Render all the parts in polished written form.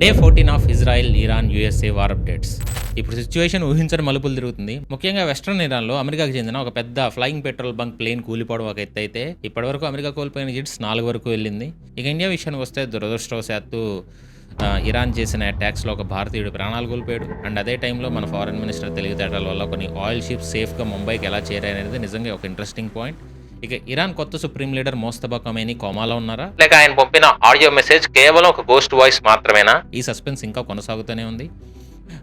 Day 14 of Israel, Iran, USA war updates. ఇప్పుడు situation ఊహించని మలుపులు తిరుగుతుంది. ముఖ్యంగా వెస్ట్రన్ ఇరాన్లో అమెరికాకి చెందిన ఒక పెద్ద ఫ్లయింగ్ పెట్రోల్ బంక్ ప్లేన్ కూలిపోవడం ఒక ఎత్తు అయితే, ఇప్పటివరకు అమెరికా కోల్పోయిన జిట్స్ 4 వరకు వెళ్ళింది. ఇక ఇండియా విషయానికి వస్తే దురదృష్టవశాత్తు ఇరాన్ చేసిన అటాక్స్లో ఒక భారతీయుడు ప్రాణాలు కోల్పోయాడు. అండ్ అదే టైంలో మన ఫారెన్ మినిస్టర్ తెలివితేటల వల్ల కొన్ని ఆయిల్ షిప్స్ సేఫ్గా ముంబైకి ఎలా చేరాయనేది నిజంగా ఒక ఇంట్రెస్టింగ్ పాయింట్. ఇక ఇరాన్ కొత్త సుప్రీం లీడర్ మోస్తబా ఖమేనీ కోమాలో ఉన్నారా, లేక ఆయన పంపిన ఆడియో మెసేజ్ కేవలం ఒక గోస్ట్ వాయిస్ మాత్రమేనా? ఈ సస్పెన్స్ ఇంకా కొనసాగుతూనే ఉంది.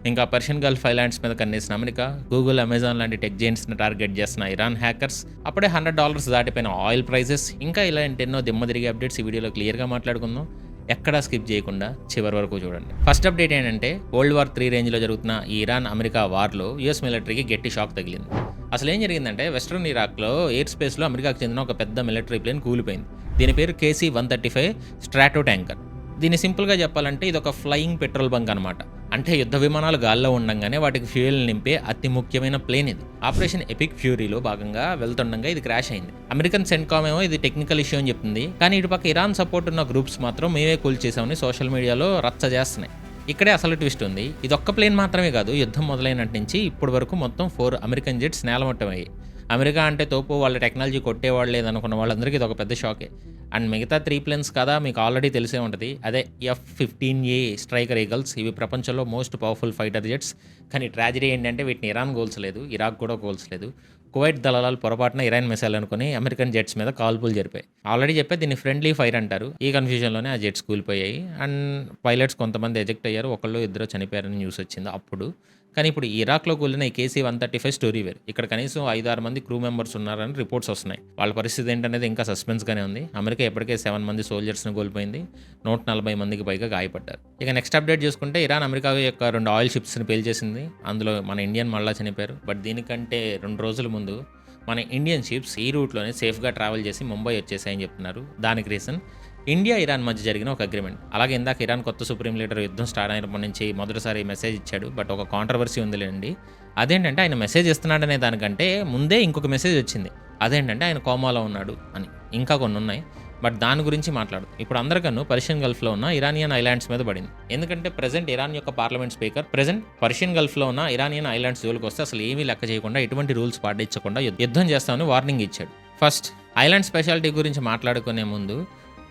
ఇంకా పర్షియన్ గల్ఫ్ ఐలాండ్స్ మీద కన్నేసిన అమెరికా, గూగుల్, అమెజాన్ లాంటి టెక్ జైంట్స్ని టార్గెట్ చేస్తున్న ఇరాన్ హ్యాకర్స్, అప్పుడే $100 దాటిపోయిన ఆయిల్ ప్రైజెస్, ఇంకా ఇలాంటి ఎన్నో దిమ్మ తిరిగే అప్డేట్స్ ఈ వీడియోలో క్లియర్గా మాట్లాడుకుందాం. ఎక్కడా స్కిప్ చేయకుండా చివరి వరకు చూడండి. ఫస్ట్ అప్డేట్ ఏంటంటే, వరల్డ్ వార్ 3 రేంజ్లో జరుగుతున్న ఈ ఇరాన్ అమెరికా వార్లో యూఎస్ మిలిటరీకి గట్టి షాక్ తగిలింది. అసలు ఏం జరిగిందంటే, వెస్ట్రన్ ఇరాక్లో ఎయిర్ స్పేస్లో అమెరికాకు చెందిన ఒక పెద్ద మిలిటరీ ప్లేన్ కూలిపోయింది. దీని పేరు KC-135 స్ట్రాటో ట్యాంకర్. దీన్ని సింపుల్గా చెప్పాలంటే ఇది ఒక ఫ్లయింగ్ పెట్రోల్ బంక్ అనమాట. అంటే యుద్ధ విమానాలు గాల్లో ఉండగానే వాటికి ఫ్యూయల్ నింపే అతి ముఖ్యమైన ప్లేన్ ఇది. ఆపరేషన్ ఎపిక్ ఫ్యూరీలో భాగంగా వెళ్తుండగా ఇది క్రాష్ అయింది. అమెరికన్ సెంట్కామ్ ఏమో ఇది టెక్నికల్ ఇష్యూ అని చెప్తుంది. కానీ ఇటుపక్క ఇరాన్ సపోర్ట్ ఉన్న గ్రూప్స్ మాత్రం మేమే కూల్చేసామని సోషల్ మీడియాలో రచ్చ చేస్తున్నాయి. ఇక్కడే అసలు ట్విస్ట్ ఉంది. ఇది ఒక్క ప్లేన్ మాత్రమే కాదు, యుద్ధం మొదలైనటి నుంచి ఇప్పటి వరకు మొత్తం 4 అమెరికన్ జెట్స్ నేలమట్టమయ్యాయి. అమెరికా అంటే తోపు, వాళ్ళ టెక్నాలజీ కొట్టేవాళ్ళు లేదనుకున్న వాళ్ళందరికీ ఇది ఒక పెద్ద షాకే. అండ్ మిగతా 3 ప్లేన్స్ కదా మీకు ఆల్రెడీ తెలిసే ఉంటుంది. అదే F-15A స్ట్రైకర్ ఈగల్స్. ఇవి ప్రపంచంలో మోస్ట్ పవర్ఫుల్ ఫైటర్ జెట్స్. కానీ ట్రాజడీ ఏంటంటే వీటిని ఇరాన్ గోల్చలేదు, ఇరాక్ కూడా గోల్చలేదు. కువైట్ దళాలు పొరపాటున ఇరాన్ మిసైల్ అనుకుని అమెరికన్ జెట్స్ మీద కాల్పులు జరిపాయి. ఆల్రెడీ చెప్పే దీన్ని ఫ్రెండ్లీ ఫైర్ అంటారు. ఈ కన్ఫ్యూజన్లోనే ఆ జెట్స్ కూలిపోయాయి. అండ్ పైలట్స్ కొంతమంది ఎజెక్ట్ అయ్యారు, ఒకళ్ళు ఇద్దరు చనిపోయారని న్యూస్ వచ్చింది అప్పుడు. కానీ ఇప్పుడు ఇరాక్లో కూలిన ఈ KC-135 స్టోరీ వేరు. ఇక్కడ కనీసం 5-6 మంది క్రూ మెంబర్స్ ఉన్నారని రిపోర్ట్స్ వస్తున్నాయి. వాళ్ళ పరిస్థితి ఏంటనేది ఇంకా సస్పెన్స్గానే ఉంది. అమెరికా ఇప్పటికే 7 మంది సోల్జర్స్ని కోల్పోయింది, 140 మందికి పైగా గాయపడ్డారు. ఇక నెక్స్ట్ అప్డేట్ చూసుకుంటే, ఇరాన్ అమెరికా యొక్క 2 ఆయిల్ షిప్స్ని పేల్చేసింది. అందులో మన ఇండియన్ మళ్ళా చనిపోయారు. బట్ దీనికంటే 2 రోజుల ముందు మన ఇండియన్ షిప్స్ ఈ రూట్లోనే సేఫ్గా ట్రావెల్ చేసి ముంబై వచ్చేసాయని చెప్తున్నారు. దానికి రీజన్ ఇండియా, ఇరాన్ మధ్య జరిగిన ఒక అగ్రిమెంట్. అలాగే ఇందాక ఇరాన్ కొత్త సుప్రీం లీడర్ యుద్ధం స్టార్ట్ అయినప్పటి నుంచి మొదటిసారి మెసేజ్ ఇచ్చాడు. బట్ ఒక కాంట్రవర్సీ ఉందిలేండి. అదేంటంటే, ఆయన మెసేజ్ ఇస్తున్నాడనే దానికంటే ముందే ఇంకొక మెసేజ్ వచ్చింది. అదేంటంటే ఆయన కోమాలో ఉన్నాడు అని. ఇంకా కొన్ని ఉన్నాయి, బట్ దాని గురించి మాట్లాడదు. ఇప్పుడు అందరికన్నా పర్షియన్ గల్ఫ్లో ఉన్న ఇరానియన్ ఐలాండ్స్ మీద పడింది. ఎందుకంటే ప్రెజెంట్ ఇరాన్ యొక్క పార్లమెంట్ స్పీకర్ పర్షియన్ గల్ఫ్లో ఉన్న ఇరానియన్ ఐలాండ్స్ జోలికి వస్తే అసలు ఏమీ లెక్క చేయకుండా, ఎటువంటి రూల్స్ పాటించకుండా యుద్ధం చేస్తామని వార్నింగ్ ఇచ్చాడు. ఫస్ట్ ఐలాండ్ స్పెషాలిటీ గురించి మాట్లాడుకునే ముందు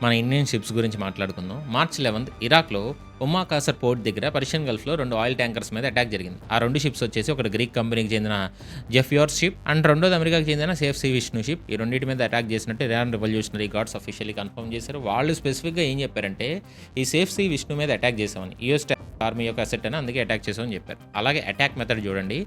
మన ఇండియన్ షిప్స్ గురించి మాట్లాడుకుందాం. March 11 ఇరాక్లో ఉమ్మా కాసర్ పోర్ట్ దగ్గర పర్షియన్ గల్ఫ్లో 2 ఆయిల్ ట్యాంకర్స్ మీద అటాక్ జరిగింది. ఆ 2 షిప్స్ వచ్చేసి ఒకటి గ్రీక్ కంపెనీకి చెందిన జెఫ్యోర్ షిప్ అండ్ రెండోది అమెరికాకి చెందిన సేఫ్ సీ విష్ణు షిప్. ఈ రెండింటి మీద అటాక్ చేసినట్టు Iran revolutionary guards officially confirm చేశారు. వాళ్ళు స్పెసిఫిక్గా ఏం చెప్పారంటే, ఈ సేఫ్ సీ విష్ణు మీద అటాక్ చేసామని, యూఎస్ ఆర్మీ యొక్క అసెట్ అని, అందుకే అటాక్ చేసామని చెప్పారు. అలాగే అటాక్ మెథడ్ చూడండి,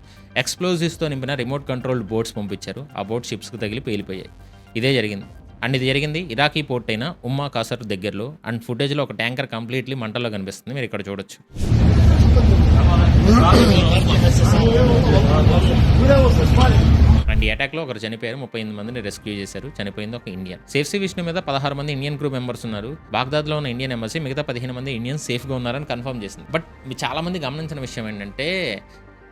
ఎక్స్ప్లోజివ్స్తో నింపిన రిమోట్ కంట్రోల్డ్ బోట్స్ పంపించారు. ఆ బోట్ షిప్స్కి తగిలి పేలిపోయాయి. ఇదే జరిగింది. అండ్ ఇది జరిగింది ఇరాకీ పోర్ట్ అయిన ఉమ్మా కాసర్ దగ్గరలో. అండ్ ఫుటేజ్లో ఒక ట్యాంకర్ కంప్లీట్లీ మంటల్లో కనిపిస్తుంది, మీరు ఇక్కడ చూడొచ్చు. అండ్ ఈ అటాక్లో ఒకరు చనిపోయారు, 38 మందిని రెస్క్యూ చేశారు. చనిపోయింది ఒక ఇండియన్. సేఫ్ సీ విష్ణు మీద 16 మంది ఇండియన్ క్రూ మెంబర్స్ ఉన్నారు. బాగ్దాద్లో ఉన్న ఇండియన్ ఎంబసీ మిగతా 15 మంది ఇండియన్స్ సేఫ్గా ఉన్నారని కన్ఫర్మ్ చేసింది. బట్ చాలా మంది గమనించిన విషయం ఏంటంటే,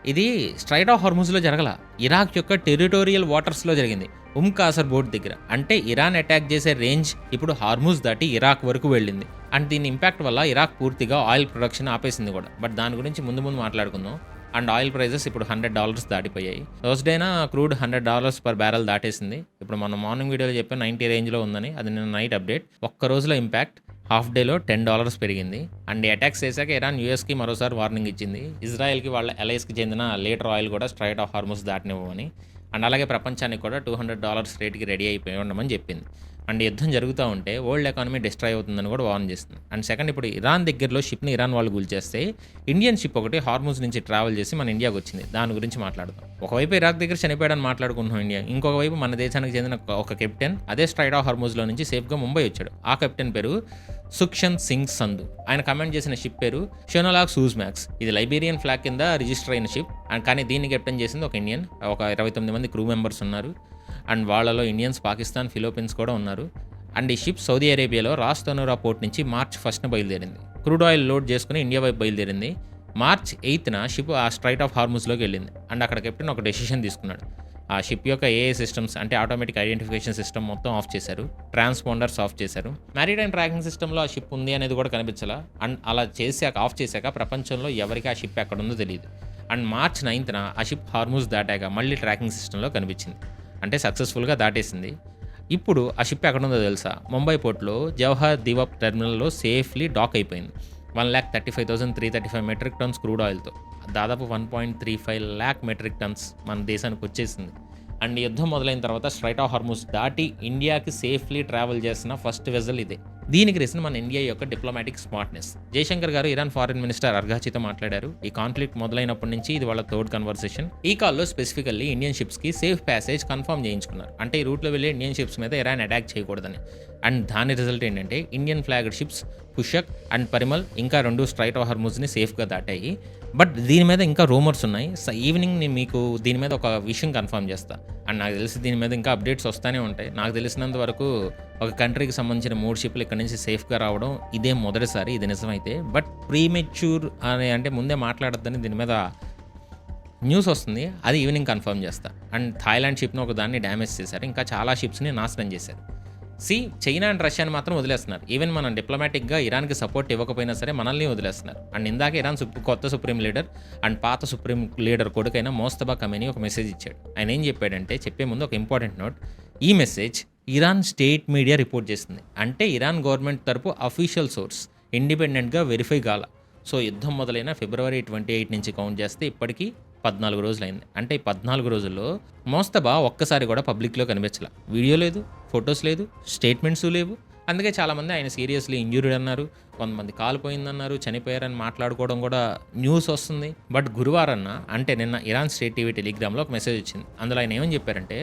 ఇది స్ట్రైట్ ఆఫ్ హార్ముజ్లో జరగల, ఇరాక్ యొక్క టెరిటోరియల్ వాటర్స్లో జరిగింది, కాసర్ బోర్డ్ దగ్గర. అంటే ఇరాన్ అటాక్ చేసే రేంజ్ ఇప్పుడు హార్ముజ్ దాటి ఇరాక్ వరకు వెళ్ళింది. అండ్ దీని ఇంపాక్ట్ వల్ల ఇరాక్ పూర్తిగా ఆయిల్ ప్రొడక్షన్ ఆపేసింది కూడా. బట్ దాని గురించి ముందు మాట్లాడుకుందాం. అండ్ ఆయిల్ ప్రైజెస్ ఇప్పుడు $100 దాటిపోయాయి. థర్స్డేనా క్రూడ్ $100 పర్ బ్యారెల్ దాటేసింది. ఇప్పుడు మనం మార్నింగ్ వీడియోలో చెప్పే 90 రేంజ్లో ఉందని, అది నిన్న నైట్ అప్డేట్. ఒక్క రోజులో ఇంపాక్ట్ హాఫ్ డేలో $10 పెరిగింది. అండ్ అటాక్స్ చేశాక ఇరాన్ యూఎస్కి మరోసారి వార్నింగ్ ఇచ్చింది. ఇజ్రాయెల్కి వాళ్ళ ఎలైస్కి చెందిన లీటర్ ఆయిల్ కూడా స్ట్రైట్ ఆఫ్ హార్ముజ్ దాటనివ్వమని. అండ్ అలాగే ప్రపంచానికి కూడా $200 రేట్కి రెడీ అయిపోయి ఉండమని చెప్పింది. అండ్ యుద్ధం జరుగుతూ ఉంటే వరల్డ్ ఎకానమీ డిస్ట్రాయ్ అవుతుందని కూడా వార్న్ చేస్తుంది. అండ్ సెకండ్, ఇప్పుడు ఇరాన్ దగ్గరలో షిప్ని ఇరాన్ వాళ్ళు కూల్చేస్తే ఇండియన్ షిప్ ఒకటి హార్ముజ్ నుంచి ట్రావెల్ చేసి మన ఇండియాకి వచ్చింది. దాని గురించి మాట్లాడదాం. ఒకవైపు ఇరాక్ దగ్గర చనిపోయాడని మాట్లాడుకుంటున్నాం ఇండియా, ఇంకొక వైపు మన దేశానికి చెందిన ఒక కెప్టెన్ అదే స్ట్రైట్ ఆఫ్ హార్ముజ్లో నుంచి సేఫ్గా ముంబై వచ్చాడు. ఆ కెప్టెన్ పేరు సుక్షంత్ సింగ్ సంధు. ఆయన కమాండ్ చేసిన షిప్ పేరు షోనలాగ్ సూజ్మాక్స్. ఇది లైబీరియన్ ఫ్లాగ్ కింద రిజిస్టర్ అయిన షిప్. అండ్ కానీ దీన్ని కెప్టెన్ చేసింది ఒక ఇండియన్. ఒక 29 మంది క్రూ మెంబర్స్ ఉన్నారు. అండ్ వాళ్ళలో ఇండియన్స్, పాకిస్తాన్, ఫిలిప్పీన్స్ కూడా ఉన్నారు. అండ్ ఈ షిప్ సౌదీ అరేబియాలో రాస్ తనూరా పోర్ట్ నుంచి March 1 బయలుదేరింది. క్రూడ్ ఆయిల్ లోడ్ చేసుకుని ఇండియా వైపు బయలుదేరింది. March 8 షిప్ ఆ స్ట్రైట్ ఆఫ్ హార్ముజ్లోకి వెళ్ళింది. అండ్ అక్కడ కెప్టెన్ ఒక డెసిషన్ తీసుకున్నాడు. ఆ షిప్ యొక్క ఏఐ సిస్టమ్స్ అంటే ఆటోమేటిక్ ఐడెంటిఫికేషన్ సిస్టమ్ మొత్తం ఆఫ్ చేశారు. ట్రాన్స్పాండర్స్ ఆఫ్ చేశారు. మ్యారిటైమ్ ట్రాకింగ్ సిస్టమ్లో ఆ షిప్ ఉంది అనేది కూడా కనిపించాల. అండ్ అలా ఆఫ్ చేశాక ప్రపంచంలో ఎవరికి ఆ షిప్ ఎక్కడ ఉందో తెలియదు. అండ్ మార్చ్ 9న ఆ షిప్ హార్మూజ్ దాటాక మళ్ళీ ట్రాకింగ్ సిస్టంలో కనిపించింది. అంటే సక్సెస్ఫుల్గా దాటేసింది. ఇప్పుడు ఆ షిప్ ఎక్కడుందో తెలుసా? ముంబై పోర్ట్లో జవహర్ దీవప్ టెర్మినల్లో సేఫ్లీ డాక్ అయిపోయింది. 1,35,335 మెట్రిక్ టన్స్ క్రూడ్ ఆయిల్తో దాదాపు 1.35 lakh మెట్రిక్ టన్స్ మన దేశానికి వచ్చేసింది. అండ్ యుద్ధం మొదలైన తర్వాత స్ట్రైట్ ఆఫ్ హార్మూజ్ దాటి ఇండియాకి సేఫ్లీ ట్రావెల్ చేసిన ఫస్ట్ వెజల్ ఇదే. దీనికి రీజన్ మన ఇండియా యొక్క డిప్లొమాటిక్ స్మార్ట్నెస్. జయశంకర్ గారు ఇరాన్ ఫారిన్ మినిస్టర్ అర్గాచితో మాట్లాడారు. ఈ కాన్ఫ్లిక్ట్ మొదలైనప్పటి నుంచి ఇది వాళ్ళ థర్డ్ కన్వర్సేషన్. ఈ కాల్లో స్పెసిఫికల్లీ ఇండియన్ షిప్స్కి సేఫ్ ప్యాసేజ్ కన్ఫర్మ్ చేయించుకున్నారు. అంటే ఈ రూట్లో వెళ్ళే ఇండియన్ షిప్స్ మీద ఇరాన్ అటాక్ చేయకూడదని. అండ్ దాని రిజల్ట్ ఏంటంటే Indian flagged ships Pushak and Parimal ఇంకా 2 స్ట్రైట్ ఆఫ్ హార్మూజ్ని సేఫ్గా దాటాయి. బట్ దీని మీద ఇంకా రూమర్స్ ఉన్నాయి. ఈవినింగ్ నేను మీకు దీని మీద ఒక విషయం కన్ఫర్మ్ చేస్తా. అండ్ నాకు తెలిసి దీని మీద ఇంకా అప్డేట్స్ వస్తూనే ఉంటాయి. నాకు తెలిసినంత వరకు ఒక కంట్రీకి సంబంధించిన 3 షిప్లు ఇక్కడ నుంచి సేఫ్గా రావడం ఇదే మొదటిసారి, ఇది నిజమైతే. బట్ ప్రీమెచ్యూర్ అంటే ముందే మాట్లాడొద్దని దీని మీద న్యూస్ వస్తుంది. అది ఈవినింగ్ కన్ఫర్మ్ చేస్తా. అండ్ థాయిలాండ్ షిప్ను ఒక దాన్ని డ్యామేజ్ చేశారు. ఇంకా చాలా షిప్స్ని నాశనం చేశారు. చైనా అండ్ రష్యాని మాత్రం వదిలేస్తున్నారు. ఈవెన్ మనం డిప్లొమాటిక్గా ఇరాన్కి సపోర్ట్ ఇవ్వకపోయినా సరే మనల్ని వదిలేస్తున్నారు. అండ్ ఇందాక ఇరాన్ కొత్త సుప్రీం లీడర్ అండ్ పాత సుప్రీం లీడర్ కొడుకైన మోస్తబా ఖమేనీ ఒక మెసేజ్ ఇచ్చాడు. ఆయన ఏం చెప్పాడంటే, చెప్పే ముందు ఒక ఇంపార్టెంట్ నోట్. ఈ message Iran state media report చేసింది. అంటే ఇరాన్ గవర్నమెంట్ తరపు అఫీషియల్ సోర్స్, ఇండిపెండెంట్గా వెరిఫై కాల. సో యుద్ధం మొదలైన ఫిబ్రవరి 28 నుంచి కౌంట్ చేస్తే ఇప్పటికీ 14 రోజులైంది. అంటే ఈ 14 రోజుల్లో మోస్తబా ఒక్కసారి కూడా పబ్లిక్లో కనిపించలే. వీడియో లేదు, ఫొటోస్ లేదు, స్టేట్మెంట్స్ లేవు. అందుకే చాలామంది ఆయన సీరియస్లీ ఇంజూర్డ్ అన్నారు, కొంతమంది కాలిపోయిందన్నారు, చనిపోయారని మాట్లాడుకోవడం కూడా న్యూస్ వస్తుంది. బట్ గురువారం అంటే నిన్న ఇరాన్ స్టేట్ టీవీ టెలిగ్రామ్లో ఒక మెసేజ్ వచ్చింది. అందులో ఆయన ఏమని చెప్పారంటే,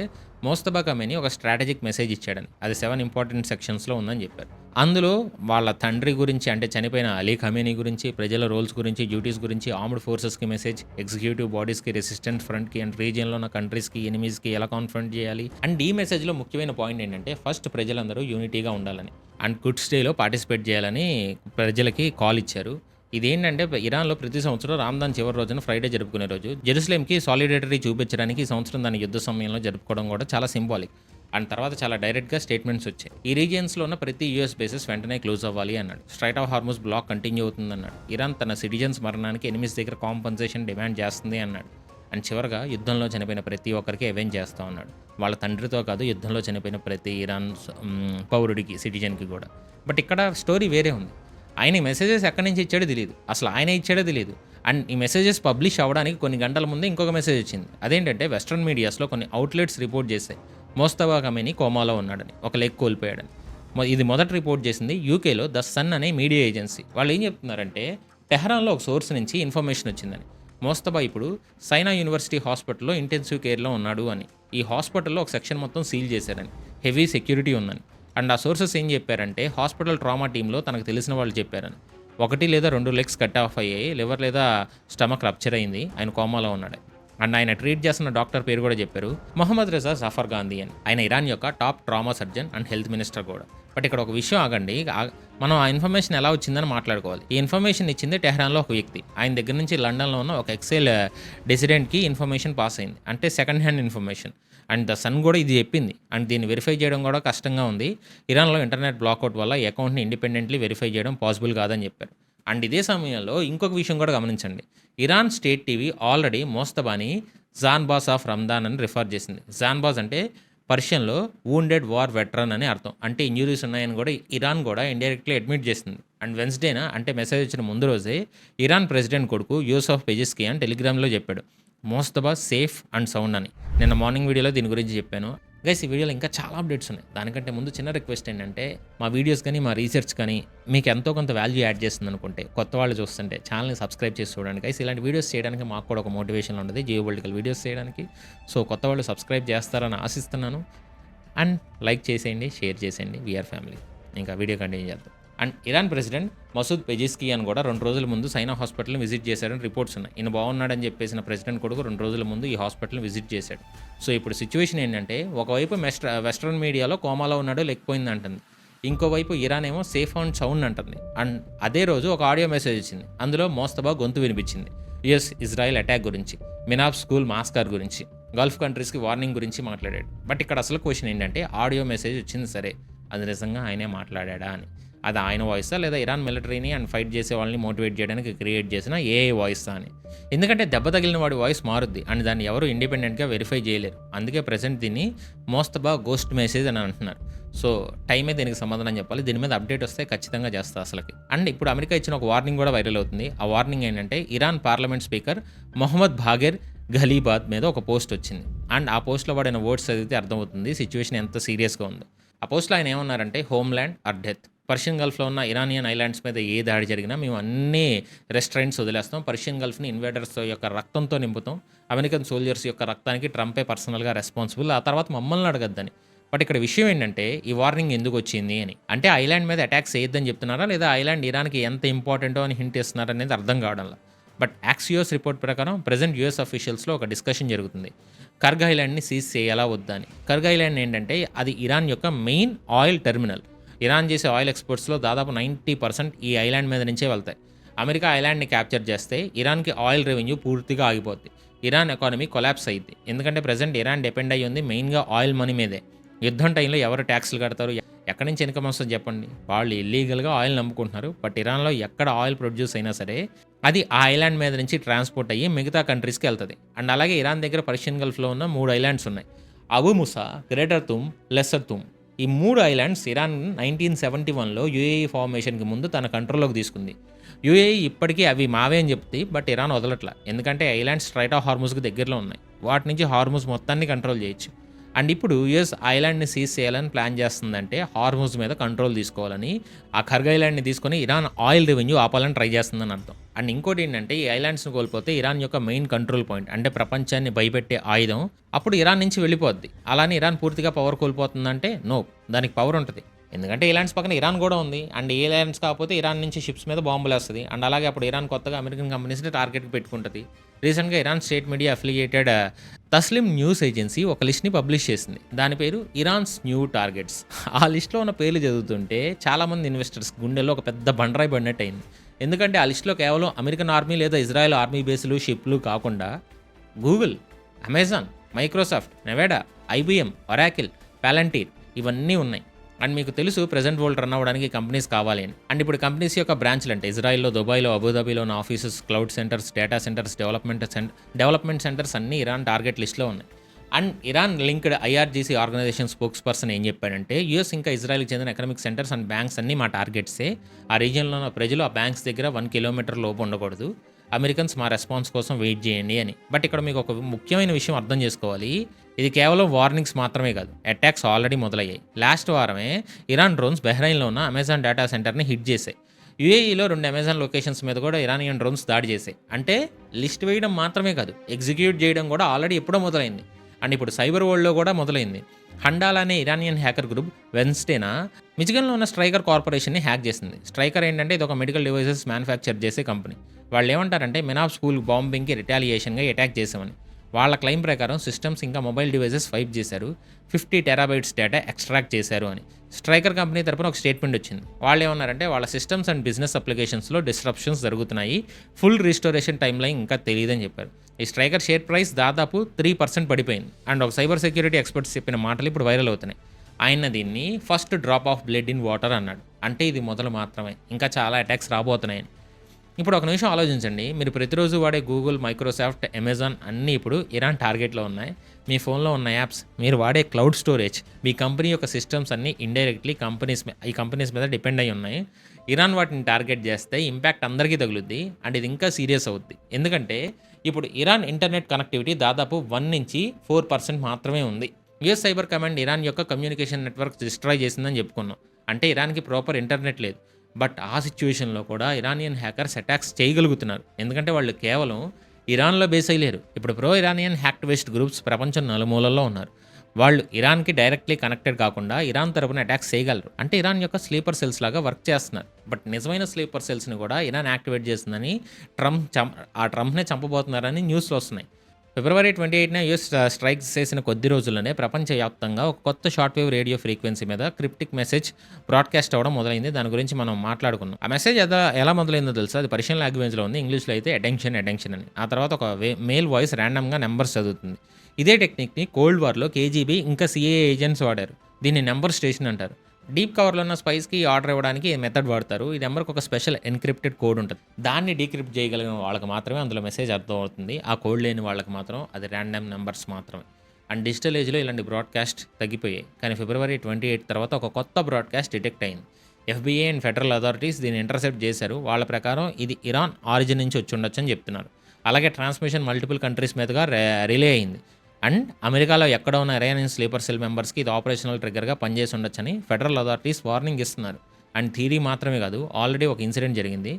మోస్తబా ఖమేనీ ఒక స్ట్రాటజిక్ మెసేజ్ ఇచ్చాడని, అది 7 ఇంపార్టెంట్ సెక్షన్స్లో ఉందని చెప్పారు. అందులో వాళ్ళ తండ్రి గురించి, అంటే చనిపోయిన అలీ ఖమేనీ గురించి, ప్రజల రోల్స్ గురించి, డ్యూటీస్ గురించి, ఆర్మ్డ్ ఫోర్సెస్కి మెసేజ్, ఎగ్జిక్యూటివ్ బాడీస్కి, రెసిస్టెంట్ ఫ్రంట్కి అండ్ రీజియన్లో ఉన్న కంట్రీస్కి, ఎనిమీస్కి ఎలా కాన్ఫ్రంట్ చేయాలి. అండ్ ఈ మెసేజ్లో ముఖ్యమైన పాయింట్ ఏంటంటే, ఫస్ట్ ప్రజలందరూ యూనిటీగా ఉండాలని అండ్ గుడ్ స్టేలో పార్టిసిపేట్ చేయాలని ప్రజలకి కాల్ ఇచ్చారు. ఇదేంటంటే ఇరాన్లో ప్రతి సంవత్సరం రామ్దాన్ చివరి రోజున ఫ్రైడే జరుపుకునే రోజు. జెరూసలేంకి సాలిడారిటీ చూపించడానికి ఈ సంవత్సరం దాని యుద్ధ సమయంలో జరుపుకోవడం కూడా చాలా సింబాలిక్. అండ్ తర్వాత చాలా డైరెక్ట్గా స్టేట్మెంట్స్ వచ్చాయి. ఈ రీజియన్స్లో ఉన్న ప్రతి యూఎస్ బేసెస్ వెంటనే క్లోజ్ అవ్వాలి అన్నాడు. Strait of Hormuz block continue అవుతుందన్నాడు. ఇరాన్ తన సిటిజన్స్ మరణానికి ఎనిమిస్ దగ్గర కాంపన్సేషన్ డిమాండ్ చేస్తుంది అన్నాడు. అండ్ చివరగా యుద్ధంలో చనిపోయిన ప్రతి ఒక్కరికి అవెంజ్ చేస్తా ఉన్నాడు. వాళ్ళ తండ్రితో కాదు, యుద్ధంలో చనిపోయిన ప్రతి ఇరాన్ పౌరుడికి, సిటిజన్కి కూడా. బట్ ఇక్కడ స్టోరీ వేరే ఉంది. ఆయన ఈ మెసేజెస్ ఎక్కడి నుంచి ఇచ్చాడో తెలియదు, అసలు ఆయన ఇచ్చాడో తెలియదు. అండ్ ఈ మెసేజెస్ పబ్లిష్ అవ్వడానికి కొన్ని గంటల ముందే ఇంకొక మెసేజ్ వచ్చింది. అదేంటంటే వెస్ట్రన్ మీడియాస్లో కొన్ని అవుట్లెట్స్ రిపోర్ట్ చేశాయి మోస్తబా ఖమేనీ కోమాలో ఉన్నాడని, ఒక లెగ్ కోల్పోయాడని. ఇది మొదట రిపోర్ట్ చేసింది యూకేలో ద సన్ అనే మీడియా ఏజెన్సీ. వాళ్ళు ఏం చెప్తున్నారంటే, టెహరాన్లో ఒక సోర్స్ నుంచి ఇన్ఫర్మేషన్ వచ్చిందని, మోస్తబా ఇప్పుడు సైనా యూనివర్సిటీ హాస్పిటల్లో ఇంటెన్సివ్ కేర్లో ఉన్నాడు అని. ఈ హాస్పిటల్లో ఒక సెక్షన్ మొత్తం సీల్ చేశారని, హెవీ సెక్యూరిటీ ఉందని. అండ్ ఆ సోర్సెస్ ఏం చెప్పారంటే, హాస్పిటల్ ట్రామా టీంలో తనకు తెలిసిన వాళ్ళు చెప్పారని, 1 లేదా 2 లెగ్స్ కట్ ఆఫ్ అయ్యాయి, లివర్ లేదా స్టమక్ రప్చర్ అయింది, ఆయన కోమాలో ఉన్నాడు. అండ్ ఆయన ట్రీట్ చేస్తున్న డాక్టర్ పేరు కూడా చెప్పారు, మొహమ్మద్ రిజా జఫర్ గాంధీ అని. ఆయన ఇరాన్ యొక్క top trauma surgeon and health minister కూడా. బట్ ఇక్కడ ఒక విషయం ఆగండి, మనం ఆ ఇన్ఫర్మేషన్ ఎలా వచ్చిందని మాట్లాడుకోవాలి. ఈ ఇన్ఫర్మేషన్ ఇచ్చింది టెహరాన్లో ఒక వ్యక్తి. ఆయన దగ్గర నుంచి లండన్లో ఉన్న ఒక ఎక్సెల్ డిసిడెంట్కి ఇన్ఫర్మేషన్ పాస్ అయింది, అంటే second hand information. And the son కూడా ఇది చెప్పింది. అండ్ దీన్ని వెరిఫై చేయడం కూడా కష్టంగా ఉంది. ఇరాన్లో ఇంటర్నెట్ బ్లాక్అవుట్ వల్ల ఈ అకౌంట్ని ఇండిపెండెంట్లీ వెరిఫై చేయడం పాసిబుల్ కాదని చెప్పారు. అండ్ ఇదే సమయంలో ఇంకొక విషయం కూడా గమనించండి, ఇరాన్ స్టేట్ టీవీ ఆల్రెడీ మోస్తబాని జాన్బాస్ ఆఫ్ రమదాన్ అని రిఫర్ చేసింది. జాన్బాస్ అంటే పర్షియన్లో వూండెడ్ వార్ వెటరన్ అని అర్థం, అంటే ఇంజురీస్ ఉన్నాయని కూడా ఇరాన్ కూడా ఇండైరెక్ట్లీ అడ్మిట్ చేసింది. అండ్ వెన్స్డేనా, అంటే మెసేజ్ వచ్చిన ముందు రోజే ఇరాన్ ప్రెసిడెంట్ కొడుకు యూసఫ్ పెజిస్కి అని టెలిగ్రామ్లో చెప్పాడు, మోస్తబా సేఫ్ అండ్ సౌండ్ అని. నిన్న మార్నింగ్ వీడియోలో దీని గురించి చెప్పాను. గైస్, ఈ వీడియోలో ఇంకా చాలా అప్డేట్స్ ఉన్నాయి. దానికంటే ముందు చిన్న రిక్వెస్ట్ ఏంటంటే, మా వీడియోస్ కానీ మా రీసెర్చ్ కానీ మీకు ఎంతో కొంత వాల్యూ యాడ్ చేస్తుంది అనుకుంటే, కొత్త వాళ్ళు చూస్తుంటే ఛానల్ని సబ్స్క్రైబ్ చేసి చూడండి గైస్. ఇలాంటి వీడియోస్ చేయడానికి మాకు కూడా ఒక మోటివేషన్ ఉంటుంది, జియోపొలిటికల్ వీడియోస్ చేయడానికి. సో కొత్త వాళ్ళు సబ్స్క్రైబ్ చేస్తారని ఆశిస్తున్నాను. అండ్ లైక్ చేసేయండి, షేర్ చేసేయండి. We're family. ఇంకా వీడియో కంటిన్యూ చేద్దాం. And Iran president Masoud Pezeshkian అని కూడా 2 రోజుల ముందు సైనా హాస్పిటల్ని విజిట్ చేశాడని రిపోర్ట్స్ ఉన్నాయి. ఈయన బాగున్నాడని చెప్పేసిన ప్రెసిడెంట్ కొడుకు 2 రోజుల ముందు ఈ హాస్పిటల్ని విజిట్ చేశాడు. సో ఇప్పుడు సిచ్యువేషన్ ఏంటంటే, ఒకవైపు వెస్ట్రన్ మీడియాలో కోమాలో ఉన్నాడో లేకపోయింది అంటుంది, ఇంకోవైపు ఇరాన్ ఏమో సేఫ్ అండ్ సౌండ్ అంటుంది. అండ్ అదే రోజు ఒక ఆడియో మెసేజ్ వచ్చింది. అందులో మోస్తబా గొంతు వినిపించింది యుఎస్ ఇజ్రాయెల్ అటాక్ గురించి, మినాబ్ స్కూల్ మాస్కార్ గురించి. గల్ఫ్ కంట్రీస్కి వార్నింగ్ గురించి మాట్లాడాడు. బట్ ఇక్కడ అసలు క్వశ్చన్ ఏంటంటే ఆడియో మెసేజ్ వచ్చింది సరే, అది నిజంగా ఆయనే మాట్లాడా అని. అది ఆయన వాయిసా లేదా ఇరాన్ మిలిటరీని అండ్ ఫైట్ చేసే వాళ్ళని మోటివేట్ చేయడానికి క్రియేట్ చేసిన ఏఐ వాయిసా అని. ఎందుకంటే దెబ్బ తగిలిన వాడి వాయిస్ మారుద్ది అండ్ దాన్ని ఎవరు ఇండిపెండెంట్గా వెరిఫై చేయలేరు. అందుకే ప్రజెంట్ దీన్ని మోస్తబా గోస్ట్ మెసేజ్ అని అంటున్నారు. సో టైమే దీనికి సమాధానం చెప్పాలి. దీని మీద అప్డేట్ వస్తే ఖచ్చితంగా చేస్తా అసలుకి. అండ్ ఇప్పుడు అమెరికా ఇచ్చిన ఒక వార్నింగ్ కూడా వైరల్ అవుతుంది. ఆ వార్నింగ్ ఏంటంటే ఇరాన్ పార్లమెంట్ స్పీకర్ మొహమ్మద్ బాగెర్ ఘలీబాద్ మీద ఒక పోస్ట్ వచ్చింది. అండ్ ఆ పోస్ట్లో వాడిన వర్డ్స్ చదివితే అర్థమవుతుంది సిచ్యువేషన్ ఎంత సీరియస్గా ఉందో. ఆ పోస్ట్లో ఆయన ఏమన్నారంటే హోమ్ల్యాండ్ ఆర్ డెత్. పర్షియన్ గల్ఫ్లో ఉన్న ఇరానియన్ ఐలాండ్స్ మీద ఏ దాడి జరిగినా మేము అన్ని రెస్టారెంట్స్ వదిలేస్తాం. పర్షియన్ గల్ఫ్ని ఇన్వేడర్స్ యొక్క రక్తంతో నింపుతాం. అమెరికన్ సోల్జర్స్ యొక్క రక్తానికి ట్రంపే పర్సనల్గా రెస్పాన్సిబుల్. ఆ తర్వాత మమ్మల్ని అడగద్దని. బట్ ఇక్కడ విషయం ఏంటంటే ఈ వార్నింగ్ ఎందుకు వచ్చింది అని. అంటే ఐలాండ్ మీద అటాక్స్ చేయొద్దని చెప్తున్నారా లేదా ఐలాండ్ ఇరాన్కి ఎంత ఇంపార్టెంటో అని హింట్ ఇస్తున్నారా అనేది అర్థం కావడంలో. బట్ యాక్సియోస్ రిపోర్ట్ ప్రకారం ప్రజెంట్ యూఎస్ అఫీషియల్స్లో ఒక డిస్కషన్ జరుగుతుంది. కర్గ్ ఐలాండ్ని సీజ్ చేయాలా వద్దా అని. కర్గ్ ఐలాండ్ ఏంటంటే అది ఇరాన్ యొక్క మెయిన్ ఆయిల్ టెర్మినల్. ఇరాన్ చేసే ఆయిల్ ఎక్స్పోర్ట్స్లో దాదాపు 90% ఈ ఐలాండ్ మీద నుంచే వెళ్తాయి. అమెరికా ఐలాండ్ని క్యాప్చర్ చేస్తే ఇరాన్కి ఆయిల్ రెవెన్యూ పూర్తిగా ఆగిపోద్ది. ఇరాన్ ఎకానమీ కొలాప్స్ అయ్యింది. ఎందుకంటే ప్రజెంట్ ఇరాన్ డిపెండ్ అయ్యి ఉంది మెయిన్గా ఆయిల్ మనీ మీదే. యుద్ధం టైంలో ఎవరు ట్యాక్స్లు కడతారు, ఎక్కడి నుంచి ఇన్కమ్ వస్తుంది చెప్పండి. వాళ్ళు ఇల్లీగల్గా ఆయిల్ నమ్ముకుంటున్నారు. బట్ ఇరాన్లో ఎక్కడ ఆయిల్ ప్రొడ్యూస్ అయినా సరే అది ఆ ఐలాండ్ మీద నుంచి ట్రాన్స్పోర్ట్ అయ్యి మిగతా కంట్రీస్కి వెళ్తుంది. అండ్ అలాగే ఇరాన్ దగ్గర పర్షియన్ గల్ఫ్లో ఉన్న 3 ఐలాండ్స్ ఉన్నాయి. అబు ముసా, గ్రేటర్ తుమ్, లెస్సర్ తుమ్. ఈ 3 ఐలాండ్స్ ఇరాన్ 1971లో యూఏఈ ఫార్మేషన్కి ముందు తన కంట్రోల్లోకి తీసుకుంది. యూఏఈ ఇప్పటికీ అవి మావే అని చెప్తుంది. బట్ ఇరాన్ వదలట్లా. ఎందుకంటే ఐలాండ్స్ స్ట్రైట్ ఆఫ్ హార్ముజ్కి దగ్గరలో ఉన్నాయి. వాటి నుంచి హార్ముజ్ మొత్తాన్ని కంట్రోల్ చేయొచ్చు. అండ్ ఇప్పుడు యూఎస్ ఐలాండ్ని సీజ్ చేయాలని ప్లాన్ చేస్తుందంటే హార్ముజ్ మీద కంట్రోల్ తీసుకోవాలని. ఆ కర్గ్ ఐలాండ్ని తీసుకొని ఇరాన్ ఆయిల్ రెవెన్యూ ఆపాలని ట్రై చేస్తుందని అర్థం. అండ్ ఇంకోటి ఏంటంటే ఈ ఐలాండ్స్ని కోల్పోతే ఇరాన్ యొక్క మెయిన్ కంట్రోల్ పాయింట్ అంటే ప్రపంచాన్ని భయపెట్టే ఆయుధం అప్పుడు ఇరాన్ నుంచి వెళ్ళిపోద్ది. అలానే ఇరాన్ పూర్తిగా పవర్ కోల్పోతుందంటే నో, దానికి పవర్ ఉంటుంది. ఎందుకంటే ఐలాండ్స్ పక్కన ఇరాన్ కూడా ఉంది. అండ్ ఈ ఐలాండ్స్ కాకపోతే ఇరాన్ నుంచి షిప్స్ మీద బాంబులు వస్తుంది. అండ్ అలాగే అప్పుడు ఇరాన్ కొత్తగా అమెరికన్ కంపెనీస్ని టార్గెట్కి పెట్టుకుంటుంది. రీసెంట్గా Iran state media affiliated Tasnim news agency ఒక లిస్ట్ని పబ్లిష్ చేసింది. దాని పేరు ఇరాన్స్ న్యూ టార్గెట్స్. ఆ లిస్ట్లో ఉన్న పేర్లు చదువుతుంటే చాలామంది ఇన్వెస్టర్స్ గుండెల్లో ఒక పెద్ద బండరాయి పడినట్టు అయింది. ఎందుకంటే ఆ లిస్ట్లో కేవలం అమెరికన్ ఆర్మీ లేదా ఇజ్రాయెల్ ఆర్మీ బేస్లు, షిప్లు కాకుండా Google, Amazon, Microsoft, Nvidia, IBM, Oracle, Palantir ఇవన్నీ ఉన్నాయి. అండ్ మీకు తెలుసు ప్రెజెంట్ వరల్డ్ రన్ అవ్వడానికి కంపెనీస్ కావాలి అని. అండ్ ఇప్పుడు కంపెనీస్ యొక్క బ్రాంచ్లు అంటే ఇజ్రాయిల్లో, దుబాయ్లో, అబుదాబీలో ఉన్న offices, cloud centres, data centres, development centres అన్నీ ఇరాన్ టార్గెట్ లిస్ట్లో ఉన్నాయి. And Iran linked IRGC organisation spokesperson ఏం చెప్పాడంటే యూఎస్ ఇంకా ఇజ్రాయెల్కి చెందిన ఎకనామిక్ సెంటర్స్ అండ్ బ్యాంక్స్ అన్నీ మా టార్గెట్సే. ఆ రీజియన్లో ఉన్న ప్రజలు ఆ బ్యాంక్స్ దగ్గర 1 కిలోమీటర్ లోపు ఉండకూడదు. అమెరికన్స్ మా రెస్పాన్స్ కోసం వెయిట్ చేయండి అని. బట్ ఇక్కడ మీకు ఒక ముఖ్యమైన విషయం అర్థం చేసుకోవాలి. ఇది కేవలం వార్నింగ్స్ మాత్రమే కాదు, అటాక్స్ ఆల్రెడీ మొదలయ్యాయి. లాస్ట్ వారమే ఇరాన్ డ్రోన్స్ బహ్రెయిన్లో ఉన్న అమెజాన్ డేటా సెంటర్ని హిట్ చేశాయి. యూఏఈలో 2 అమెజాన్ లొకేషన్స్ మీద కూడా ఇరానియన్ డ్రోన్స్ దాడి చేశాయి. అంటే లిస్ట్ వేయడం మాత్రమే కాదు, ఎగ్జిక్యూట్ చేయడం కూడా ఆల్రెడీ ఎప్పుడో మొదలైంది. అండ్ ఇప్పుడు సైబర్ వరల్డ్లో కూడా మొదలైంది. హండాల్ అనే ఇరానియన్ హ్యాకర్ గ్రూప్ వెన్స్డేనా మిచిగన్లో ఉన్న స్ట్రైకర్ కార్పొరేషన్ని హ్యాక్ చేసింది. స్ట్రైకర్ ఏంటంటే ఇది ఒక మెడికల్ డివైసెస్ మ్యానుఫ్యాక్చర్ చేసే కంపెనీ. వాళ్ళు ఏమంటారంటే మెనాఫ్ స్కూల్ బాంబింగ్కి రిటాలియేషన్గా అటాక్ చేసామని. వాళ్ళ క్లెయిమ్ ప్రకారం సిస్టమ్స్ ఇంకా మొబైల్ డివైసెస్ స్వైప్ చేశారు, 50 టెరాబైట్స్ డేటా ఎక్స్ట్రాక్ట్ చేశారు అని స్ట్రైకర్ కంపెనీ తరపున ఒక స్టేట్మెంట్ వచ్చింది. వాళ్ళు ఏమన్నారంటే వాళ్ళ సిస్టమ్స్ అండ్ బిజినెస్ అప్లికేషన్స్లో డిస్ట్రప్షన్స్ జరుగుతున్నాయి, ఫుల్ రీస్టోరేషన్ టైం లైన్ ఇంకా తెలియదని చెప్పారు. ఈ స్ట్రైకర్ షేర్ ప్రైస్ దాదాపు 3% పడిపోయింది. అండ్ ఒక సైబర్ సెక్యూరిటీ ఎక్స్పర్ట్స్ చెప్పిన మాటలు ఇప్పుడు వైరల్ అవుతున్నాయి. ఆయన దీన్ని first drop of blood in water అన్నాడు. అంటే ఇది మొదలు మాత్రమే, ఇంకా చాలా అటాక్స్ రాబోతున్నాయని. ఇప్పుడు ఒక నిమిషం ఆలోచించండి. మీరు ప్రతిరోజు వాడే గూగుల్, మైక్రోసాఫ్ట్, అమెజాన్ అన్నీ ఇప్పుడు ఇరాన్ టార్గెట్లో ఉన్నాయి. మీ ఫోన్లో ఉన్న యాప్స్, మీరు వాడే క్లౌడ్ స్టోరేజ్, మీ కంపెనీ యొక్క సిస్టమ్స్ అన్నీ ఇండైరెక్ట్లీ ఈ కంపెనీస్ మీద డిపెండ్ అయి ఉన్నాయి. ఇరాన్ వాటిని టార్గెట్ చేస్తే ఇంపాక్ట్ అందరికీ తగులుద్ది. అండ్ ఇది ఇంకా సీరియస్ అవుద్ది. ఎందుకంటే ఇప్పుడు ఇరాన్ ఇంటర్నెట్ కనెక్టివిటీ దాదాపు 1 నుంచి 4% మాత్రమే ఉంది. యుఎస్ సైబర్ కమాండ్ ఇరాన్ యొక్క కమ్యూనికేషన్ నెట్వర్క్ డిస్ట్రాయ్ చేసిందని చెప్పుకున్నాం. అంటే ఇరాన్కి ప్రాపర్ ఇంటర్నెట్ లేదు. బట్ ఆ సిచ్యువేషన్లో కూడా ఇరానియన్ హ్యాకర్స్ అటాక్స్ చేయగలుగుతున్నారు. ఎందుకంటే వాళ్ళు కేవలం ఇరాన్లో బేస్ అయ్యలేరు. ఇప్పుడు ప్రో ఇరానియన్ యాక్టివిస్ట్ గ్రూప్స్ ప్రపంచం నలుమూలల్లో ఉన్నారు. వాళ్ళు ఇరాన్కి డైరెక్ట్లీ కనెక్టెడ్ కాకుండా ఇరాన్ తరపున అటాక్స్ చేయగలరు. అంటే ఇరాన్ యొక్క స్లీపర్ సెల్స్ లాగా వర్క్ చేస్తున్నారు. బట్ నిజమైన స్లీపర్ సెల్స్ని కూడా ఇరాన్ యాక్టివేట్ చేస్తుందని ట్రంప్నే చంపబోతున్నారని న్యూస్లో వస్తున్నాయి. ఫిబ్రవరి 28న యూఎస్ స్ట్రైక్స్ చేసిన కొద్ది రోజుల్లోనే ప్రపంచవ్యాప్తంగా ఒక కొత్త షార్ట్ వేవ్ రేడియో ఫ్రీక్వెన్సీ మీద క్రిప్టిక్ మెసేజ్ బ్రాడ్కాస్ట్ అవ్వడం మొదలైంది. దాని గురించి మనం మాట్లాడుకున్నాం. ఆ మెసేజ్ ఎలా మొదలైందో తెలుసా? అది పర్షియన్ లాంగ్వేజ్లో ఉంది. ఇంగ్లీష్లో అయితే అటెన్షన్ అని. ఆ తర్వాత ఒక మేల్ వాయిస్ ర్యాండమ్గా నెంబర్స్ చదువుతుంది. ఇదే టెక్నిక్ని కోల్డ్ వార్లో కేజీబీ ఇంకా సిఏఏ ఏజెంట్స్ వాడారు. దీన్ని నెంబర్ స్టేషన్ అంటారు. డీప్ కవర్లో ఉన్న స్పైస్కి ఆర్డర్ ఇవ్వడానికి ఈ మెథడ్ వాడతారు. ఈ నెంబర్కి ఒక స్పెషల్ ఎన్క్రిప్టెడ్ కోడ్ ఉంటుంది. దాన్ని డీక్రిప్ట్ చేయగలిగిన వాళ్ళకి మాత్రమే అందులో మెసేజ్ అర్థం అవుతుంది. ఆ కోడ్ లేని వాళ్ళకి మాత్రం అది ర్యాండమ్ నెంబర్స్ మాత్రమే. అండ్ డిజిటల్ ఏజ్లో ఇలాంటి బ్రాడ్కాస్ట్ తగ్గిపోయాయి. కానీ ఫిబ్రవరి 28 తర్వాత ఒక కొత్త బ్రాడ్కాస్ట్ డిటెక్ట్ అయింది. ఎఫ్బీఐ అండ్ ఫెడరల్ అథారిటీస్ దీన్ని ఇంటర్సెప్ట్ చేశారు. వాళ్ళ ప్రకారం ఇది ఇరాన్ ఆరిజిన్ నుంచి వచ్చి ఉండొచ్చు అని చెప్తున్నారు. అలాగే ట్రాన్స్మిషన్ మల్టిపుల్ కంట్రీస్ మీదుగా రిలే అయింది. అండ్ అమెరికాలో ఎక్కడ ఉన్న ఇరానియన్ స్లీపర్ సెల్ మెంబర్స్కి ఇది ఆపరేషనల్ ట్రిగ్గర్గా పనిచేసి ఉండొచ్చని ఫెడరల్ అథారిటీస్ వార్నింగ్ ఇస్తున్నారు. అండ్ థియరీ మాత్రమే కాదు, ఆల్రెడీ ఒక ఇన్సిడెంట్ జరిగింది.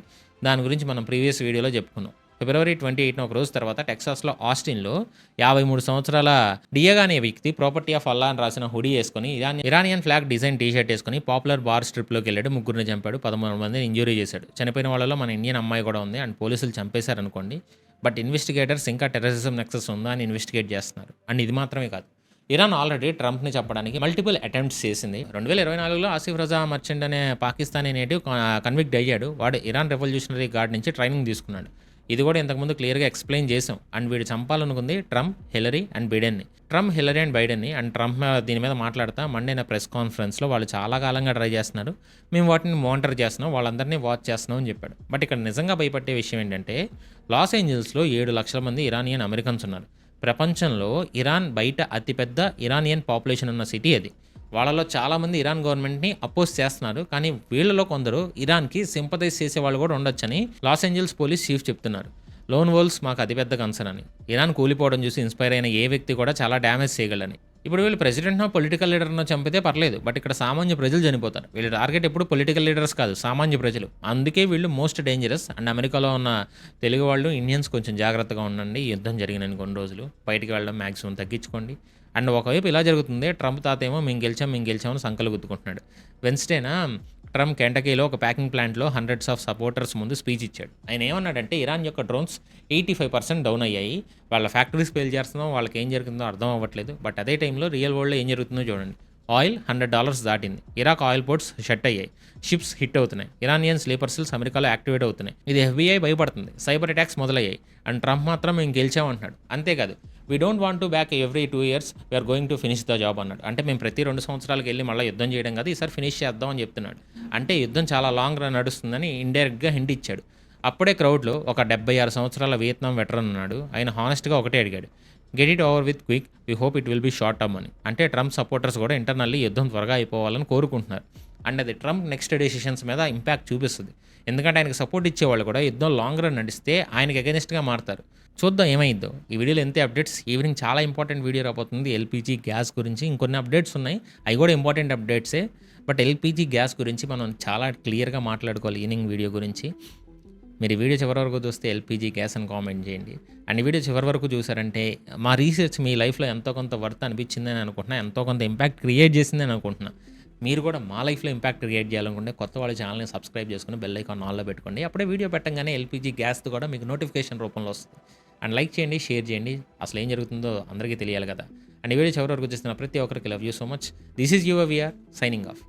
దాని గురించి మనం ప్రీవియస్ వీడియోలో చెప్పుకున్నాం. ఫిబ్రవరి 28న ఒక రోజు తర్వాత టెక్సాస్లో ఆస్టిన్లో 53 సంవత్సరాల డియాగా అనే వ్యక్తి ప్రాపర్టీ ఆఫ్ అల్లా అని రాసిన హుడీ వేసుకొని ఇరానియన్ ఫ్లాగ్ డిజైన్ టీషర్ట్ వేసుకొని పాపులర్ బార్ స్ట్రిప్లోకి వెళ్ళాడు. 3 చంపాడు, 13 మందిని ఇంజూరీ చేశాడు. చనిపోయిన వాళ్ళలో మన ఇండియన్ అమ్మాయి కూడా ఉంది. అండ్ పోలీసులు చంపేశారు అనుకోండి. బట్ ఇన్వెస్టిగేటర్స్ ఇంకా టెర్రరిజం నెక్సెస్ ఉందా అని ఇన్వెస్టిగేట్ చేస్తున్నారు. అండ్ ఇది మాత్రమే కాదు, ఇరాన్ ఆల్రెడీ ట్రంప్ని చెప్పడానికి మల్టిపుల్ అటెంప్ట్స్ చేసింది. 2024లో ఆసిఫ్ రజా మర్చెంట్ అనే పాకిస్తానీ నేటివ్ కన్విక్ట్ అయ్యాడు. వాడు ఇరాన్ రెవల్యూషనరీ గార్డ్ నుంచి ట్రైనింగ్ తీసుకున్నాడు. ఇది కూడా ఇంతకుముందు క్లియర్గా ఎక్స్ప్లెయిన్ చేసాం. అండ్ వీడు చంపాలనుకుంది ట్రంప్, హిల్లరీ అండ్ బైడెన్ని. ట్రంప్, హిల్లరీ అండ్ బైడెన్ని. అండ్ ట్రంప్ దీని మీద మాట్లాడతా మండే ప్రెస్ కాన్ఫరెన్స్లో వాళ్ళు చాలా కాలంగా ట్రై చేస్తున్నారు, మేము వాటిని మానిటర్ చేస్తున్నాం, వాళ్ళందరినీ వాచ్ చేస్తున్నాం అని చెప్పాడు. బట్ ఇక్కడ నిజంగా భయపడే విషయం ఏంటంటే లాస్ ఏంజల్స్లో 7 లక్షల మంది ఇరానియన్ అమెరికన్స్ ఉన్నారు. ప్రపంచంలో ఇరాన్ బయట అతిపెద్ద ఇరానియన్ పాపులేషన్ ఉన్న సిటీ అది. వాళ్ళలో చాలామంది ఇరాన్ గవర్నమెంట్ని అపోజ్ చేస్తున్నారు. కానీ వీళ్ళలో కొందరు ఇరాన్కి సింపథైజ్ చేసే వాళ్ళు కూడా ఉండొచ్చని లాస్ ఏంజల్స్ పోలీస్ చీఫ్ చెప్తున్నారు. లోన్ వోల్స్ మాకు అతిపెద్ద కన్సర్న్ అని. ఇరాన్ కూలిపోవడం చూసి ఇన్స్పైర్ అయిన ఏ వ్యక్తి కూడా చాలా డ్యామేజ్ చేయగలని. ఇప్పుడు వీళ్ళు ప్రెసిడెంట్నో పొలిటికల్ లీడర్నో చంపితే పర్లేదు, బట్ ఇక్కడ సామాన్య ప్రజలు చనిపోతారు. వీళ్ళ టార్గెట్ ఎప్పుడు పొలిటికల్ లీడర్స్ కాదు, సామాన్య ప్రజలు. అందుకే వీళ్ళు మోస్ట్ డేంజరస్. అండ్ అమెరికాలో ఉన్న తెలుగు వాళ్ళు, ఇండియన్స్ కొంచెం జాగ్రత్తగా ఉండండి. యుద్ధం జరిగిన కొన్ని రోజులు బయటికి వెళ్ళడం మ్యాక్సిమం తగ్గించుకోండి. అండ్ ఒకవైపు ఇలా జరుగుతుంది, ట్రంప్ తాత ఏమో మేము గెలిచామని సంకలు గుద్దుకుంటున్నాడు. వెన్స్డేనా ట్రంప్ కెంటకీలో ఒక ప్యాకింగ్ ప్లాంట్లో హండ్రెడ్స్ ఆఫ్ సపోర్టర్స్ ముందు స్పీచ్ ఇచ్చాడు. ఆయన ఏమన్నాడంటే ఇరాన్ యొక్క డ్రోన్స్ 85% డౌన్ అయ్యాయి, వాళ్ళ ఫ్యాక్టరీస్ పేల్ చేస్తున్నాం, వాళ్ళకి ఏం జరుగుతుందో అర్థం అవ్వట్లేదు. బట్ అదే టైంలో రియల్ వరల్డ్లో ఏం జరుగుతుందో చూడండి. ఆయిల్ $100 దాటింది. ఇరాక్ ఆయిల్ పోర్ట్స్ షట్ అయ్యాయి, షిప్స్ హిట్ అవుతున్నాయి, ఇరానియన్ స్లీపర్ సెల్స్ అమెరికాలో యాక్టివేట్ అవుతున్నాయి. ఇది FBI భయపడుతుంది, సైబర్ అటాక్స్ మొదలయ్యాయి. అండ్ ట్రంప్ మాత్రం మేము గెలిచామంటున్నాడు. అంతేకాదు, we don't want to back every 2 years we're going to finish the job అన్నాడు. అంటే మేము ప్రతి 2 సంవత్సరాలకు వెళ్ళి మళ్ళీ యుద్ధం చేయడం కాదు, ఈసారి ఫినిష్ చేద్దాం అని చెప్తున్నాడు. అంటే యుద్ధం చాలా లాంగ్ రన్ నడుస్తుందని ఇండైరెక్ట్గా హింట్ ఇచ్చాడు. అప్పుడే క్రౌడ్లో ఒక 76 సంవత్సరాల వియత్నాం వెటరన్ ఉన్నాడు. ఆయన హానెస్ట్గా ఒకటే అడిగాడు, get it over with quick, we hope it will be short term అని. అంటే ట్రంప్ సపోర్టర్స్ కూడా ఇంటర్నల్లీ యుద్ధం త్వరగా అయిపోవాలని కోరుకుంటున్నారు. అండ్ అది ట్రంప్ నెక్స్ట్ డెసిషన్స్ మీద ఇంపాక్ట్ చూపిస్తుంది. ఎందుకంటే ఆయనకు సపోర్ట్ ఇచ్చేవాళ్ళు కూడా యుద్ధం లాంగ్ రన్ నడిస్తే ఆయనకి అగెనిస్ట్గా మారుతారు. చూద్దాం ఏమైందో. ఈ వీడియోలో ఎంతే అప్డేట్స్. ఈవినింగ్ చాలా ఇంపార్టెంట్ వీడియో రాబోతుంది ఎల్పిజి గ్యాస్ గురించి. ఇంకొన్ని అప్డేట్స్ ఉన్నాయి, అవి కూడా ఇంపార్టెంట్ అప్డేట్సే. బట్ ఎల్పిజి గ్యాస్ గురించి మనం చాలా క్లియర్గా మాట్లాడుకోవాలి ఈవినింగ్ వీడియో గురించి. మీరు ఈ వీడియో చివరి వరకు చూస్తే ఎల్పిజి గ్యాస్ అని కామెంట్ చేయండి. అండ్ ఈ వీడియో చివరి వరకు చూసారంటే మా రీసెర్చ్ మీ లైఫ్లో ఎంతో కొంత వర్త్ అనిపించిందని అనుకుంటున్నా, ఎంతో కొంత ఇంపాక్ట్ క్రియేట్ చేసిందని అనుకుంటున్నా. మీరు కూడా మా లైఫ్లో ఇంపాక్ట్ క్రియేట్ చేయాలనుకుంటే కొత్త వాళ్ళ ఛానల్ని సబ్స్క్రైబ్ చేసుకుని బెల్ ఐకాన్ ఆన్లో పెట్టుకోండి. అప్పుడే వీడియో పెట్టగానే ఎల్పిజి గ్యాస్ది కూడా మీకు నోటిఫికేషన్ రూపంలో వస్తుంది. అండ్ లైక్ చేయండి, షేర్ చేయండి. అసలు ఏం జరుగుతుందో అందరికీ తెలియాలి కదా. అండ్ ఈ వీడియో చివరి వరకు చూస్తున్న ప్రతి ఒక్కరికి love you so much. This is your VR signing of.